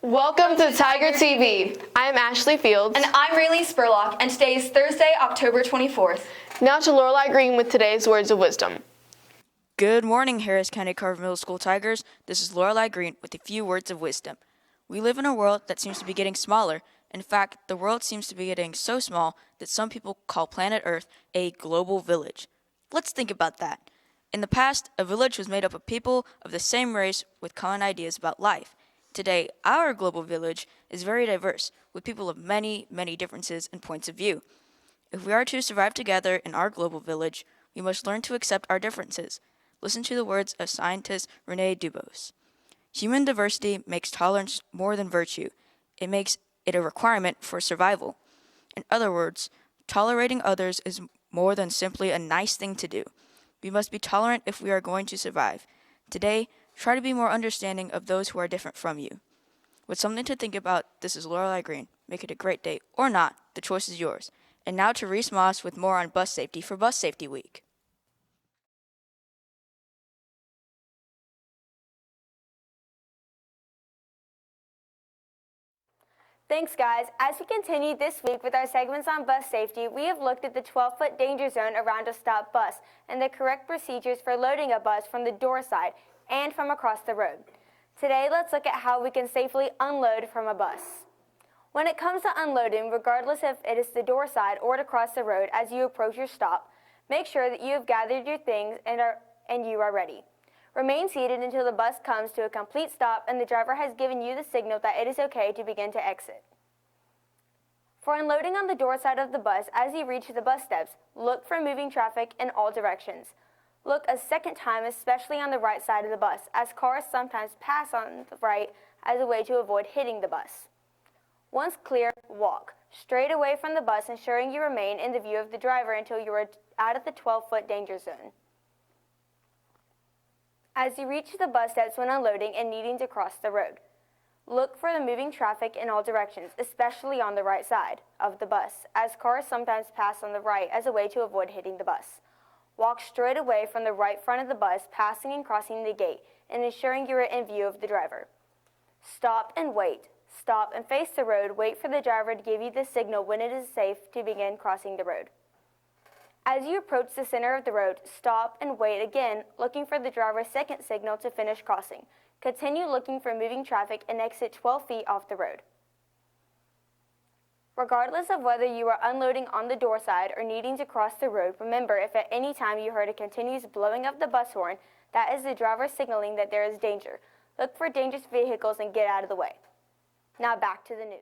Welcome to Tiger TV. I'm Ashley Fields. And I'm Rayleigh Spurlock, and today is Thursday, October 24th. Now to Lorelei Green with today's words of wisdom. Good morning, Harris County Carver Middle School Tigers. This is Lorelei Green with a few words of wisdom. We live in a world that seems to be getting smaller. In fact, the world seems to be getting so small that some people call planet Earth a global village. Let's think about that. In the past, a village was made up of people of the same race with common ideas about life. Today, our global village is very diverse, with people of many, many differences and points of view. If we are to survive together in our global village, we must learn to accept our differences. Listen to the words of scientist Rene Dubos. Human diversity makes tolerance more than virtue. It makes it a requirement for survival. In other words, tolerating others is more than simply a nice thing to do. We must be tolerant if we are going to survive. Today, try to be more understanding of those who are different from you. With something to think about, this is Lorelei Green. Make it a great day, or not. The choice is yours. And now to Reese Moss with more on bus safety for Bus Safety Week. Thanks, guys. As we continue this week with our segments on bus safety, we have looked at the 12-foot danger zone around a stopped bus and the correct procedures for loading a bus from the door side and from across the road. Today, let's look at how we can safely unload from a bus. When it comes to unloading, regardless if it is the door side or to cross the road as you approach your stop, make sure that you have gathered your things and you are ready. Remain seated until the bus comes to a complete stop and the driver has given you the signal that it is okay to begin to exit. For unloading on the door side of the bus, as you reach the bus steps, look for moving traffic in all directions. Look a second time, especially on the right side of the bus, as cars sometimes pass on the right as a way to avoid hitting the bus. Once clear, walk straight away from the bus, ensuring you remain in the view of the driver until you are out of the 12-foot danger zone. As you reach the bus steps when unloading and needing to cross the road, look for the moving traffic in all directions, especially on the right side of the bus, as cars sometimes pass on the right as a way to avoid hitting the bus. Walk straight away from the right front of the bus, passing and crossing the gate, and ensuring you are in view of the driver. Stop and wait. Stop and face the road. Wait for the driver to give you the signal when it is safe to begin crossing the road. As you approach the center of the road, stop and wait again, looking for the driver's second signal to finish crossing. Continue looking for moving traffic and exit 12 feet off the road. Regardless of whether you are unloading on the door side or needing to cross the road, remember if at any time you heard a continuous blowing of the bus horn, that is the driver signaling that there is danger. Look for dangerous vehicles and get out of the way. Now back to the news.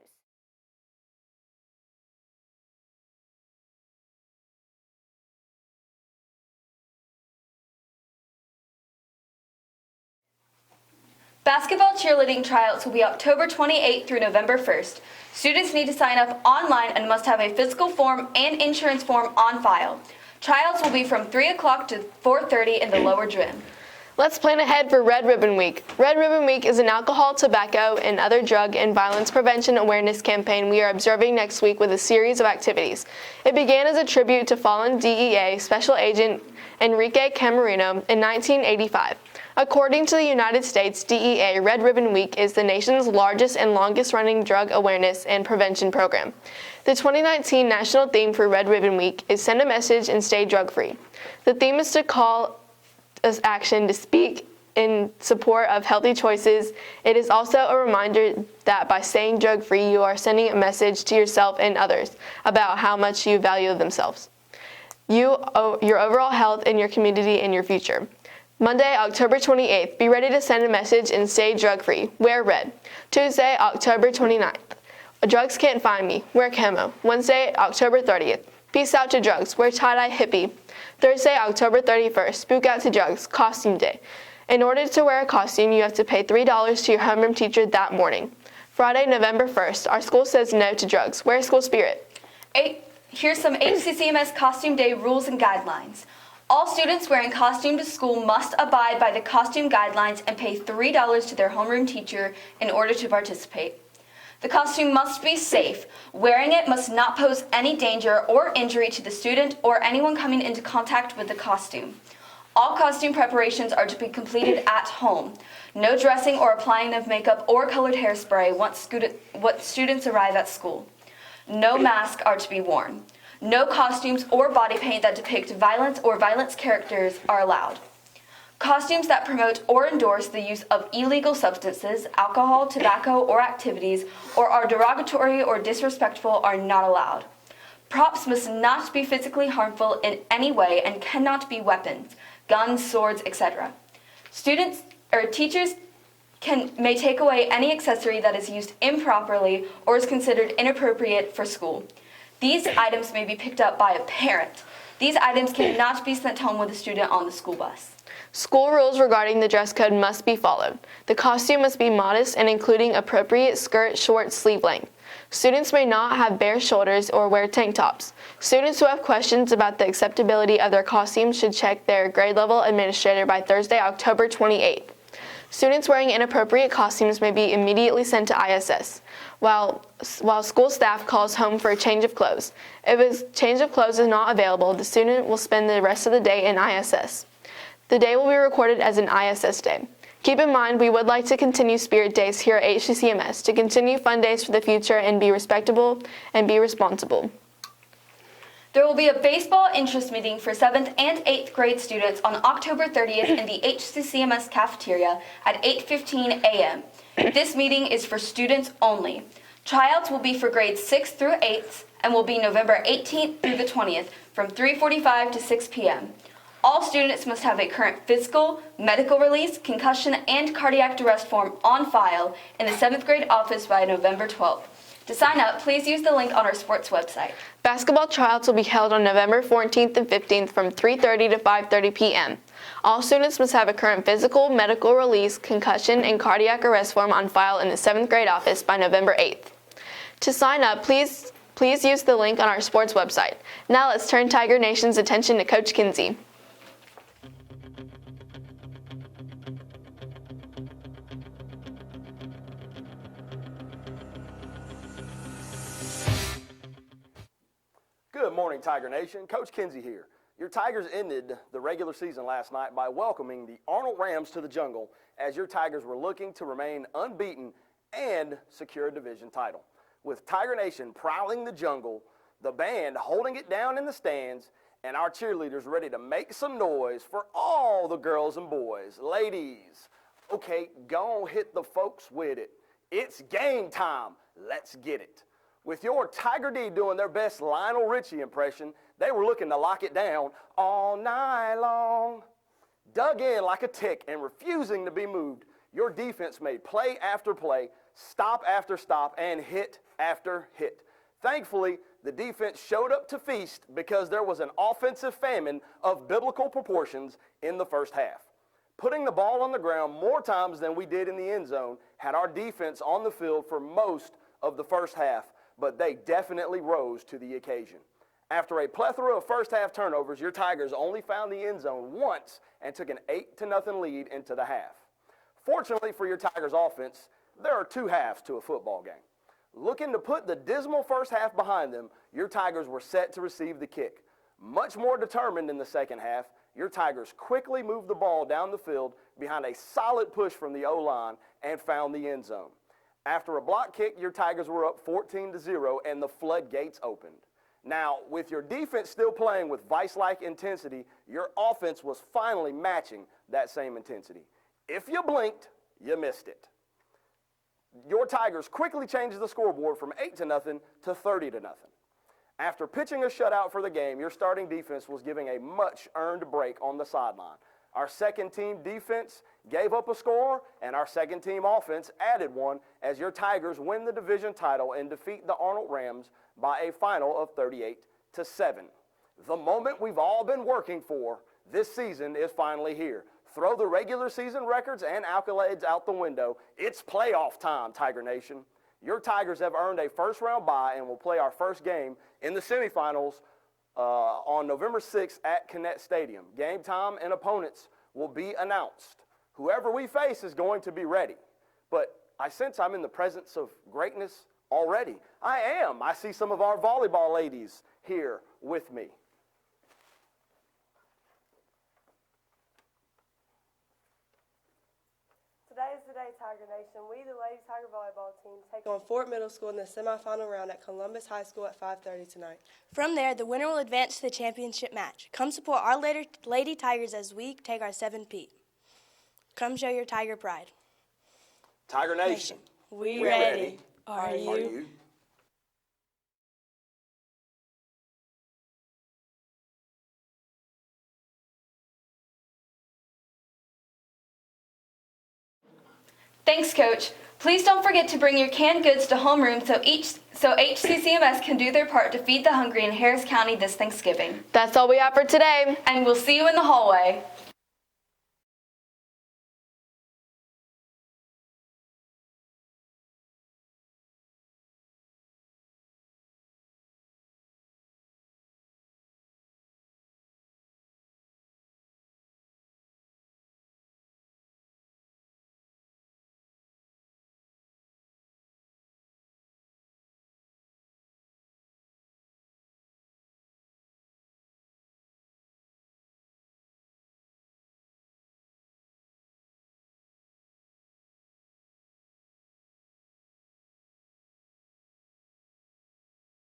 Basketball cheerleading tryouts will be October 28th through November 1st. Students need to sign up online and must have a physical form and insurance form on file. Tryouts will be from 3 o'clock to 4:30 in the lower gym. Let's plan ahead for Red Ribbon Week. Red Ribbon Week is an alcohol, tobacco, and other drug and violence prevention awareness campaign we are observing next week with a series of activities. It began as a tribute to fallen DEA Special Agent Enrique Camarino in 1985. According to the United States DEA, Red Ribbon Week is the nation's largest and longest-running drug awareness and prevention program. The 2019 national theme for Red Ribbon Week is Send a Message and Stay Drug-Free. The theme is to call us action to speak in support of healthy choices. It is also a reminder that by staying drug-free, you are sending a message to yourself and others about how much you value themselves, your overall health, and your community and your future. Monday, October 28th, be ready to send a message and stay drug-free. Wear red. Tuesday, October 29th, drugs can't find me. Wear camo. Wednesday, October 30th, peace out to drugs. Wear tie-dye hippie. Thursday, October 31st, spook out to drugs. Costume day. In order to wear a costume, you have to pay $3 to your homeroom teacher that morning. Friday, November 1st, our school says no to drugs. Wear school spirit. Here's some HCCMS Costume Day rules and guidelines. All students wearing costume to school must abide by the costume guidelines and pay $3 to their homeroom teacher in order to participate. The costume must be safe. Wearing it must not pose any danger or injury to the student or anyone coming into contact with the costume. All costume preparations are to be completed at home. No dressing or applying of makeup or colored hairspray once students arrive at school. No masks are to be worn. No costumes or body paint that depict violence or violence characters are allowed. Costumes that promote or endorse the use of illegal substances, alcohol, tobacco, or activities, or are derogatory or disrespectful are not allowed. Props must not be physically harmful in any way and cannot be weapons, guns, swords, etc. Students or teachers may take away any accessory that is used improperly or is considered inappropriate for school. These items may be picked up by a parent. These items cannot be sent home with a student on the school bus. School rules regarding the dress code must be followed. The costume must be modest and including appropriate skirt, short, sleeve length. Students may not have bare shoulders or wear tank tops. Students who have questions about the acceptability of their costumes should check their grade level administrator by Thursday, October 28th. Students wearing inappropriate costumes may be immediately sent to ISS, while school staff calls home for a change of clothes. If a change of clothes is not available, the student will spend the rest of the day in ISS. The day will be recorded as an ISS day. Keep in mind, we would like to continue Spirit Days here at HCCMS to continue fun days for the future and be respectable and be responsible. There will be a baseball interest meeting for 7th and 8th grade students on October 30th in the HCCMS cafeteria at 8:15 a.m. This meeting is for students only. Tryouts will be for grades 6th through 8th and will be November 18th through the 20th from 3:45 to 6 p.m. All students must have a current physical, medical release, concussion, and cardiac arrest form on file in the 7th grade office by November 12th. To sign up, please use the link on our sports website. Basketball tryouts will be held on November 14th and 15th from 3:30 to 5:30 p.m. All students must have a current physical, medical release, concussion, and cardiac arrest form on file in the 7th grade office by November 8th. To sign up, please use the link on our sports website. Now let's turn Tiger Nation's attention to Coach Kinsey. Good morning, Tiger Nation. Coach Kinsey here. Your Tigers ended the regular season last night by welcoming the Arnold Rams to the jungle as your Tigers were looking to remain unbeaten and secure a division title. With Tiger Nation prowling the jungle, the band holding it down in the stands, and our cheerleaders ready to make some noise for all the girls and boys. Ladies, okay, go on, hit the folks with it. It's game time. Let's get it. With your Tiger D doing their best Lionel Richie impression, they were looking to lock it down all night long. Dug in like a tick and refusing to be moved, your defense made play after play, stop after stop, and hit after hit. Thankfully, the defense showed up to feast because there was an offensive famine of biblical proportions in the first half. Putting the ball on the ground more times than we did in the end zone had our defense on the field for most of the first half, but they definitely rose to the occasion. After a plethora of first-half turnovers, your Tigers only found the end zone once and took an 8-0 lead into the half. Fortunately for your Tigers offense, there are two halves to a football game. Looking to put the dismal first half behind them, your Tigers were set to receive the kick. Much more determined in the second half, your Tigers quickly moved the ball down the field behind a solid push from the O-line and found the end zone. After a block kick, your Tigers were up 14-0 and the floodgates opened. Now, with your defense still playing with vice-like intensity, your offense was finally matching that same intensity. If you blinked, you missed it. Your Tigers quickly changed the scoreboard from 8-0 to 30-0. After pitching a shutout for the game, your starting defense was giving a much-earned break on the sideline. Our second-team defense gave up a score, and our second-team offense added one as your Tigers win the division title and defeat the Arnold Rams by a final of 38-7. The moment we've all been working for this season is finally here. Throw the regular season records and accolades out the window. It's playoff time, Tiger Nation. Your Tigers have earned a first-round bye and will play our first game in the semifinals on November 6th at Kinnett Stadium. Game time and opponents will be announced. Whoever we face is going to be ready. But I sense I'm in the presence of greatness already. I am. I see some of our volleyball ladies here with me. today, Tiger Nation. We, the Lady Tiger volleyball team, take on Fort Middle School in the semifinal round at Columbus High School at 5:30 tonight. From there, the winner will advance to the championship match. Come support our Lady Tigers as we take our 7-peat. Come show your Tiger pride. Tiger Nation. We We're ready. Are Are you? you? Thanks, Coach. Please don't forget to bring your canned goods to homeroom so HCCMS can do their part to feed the hungry in Harris County this Thanksgiving. That's all we have for today. And we'll see you in the hallway.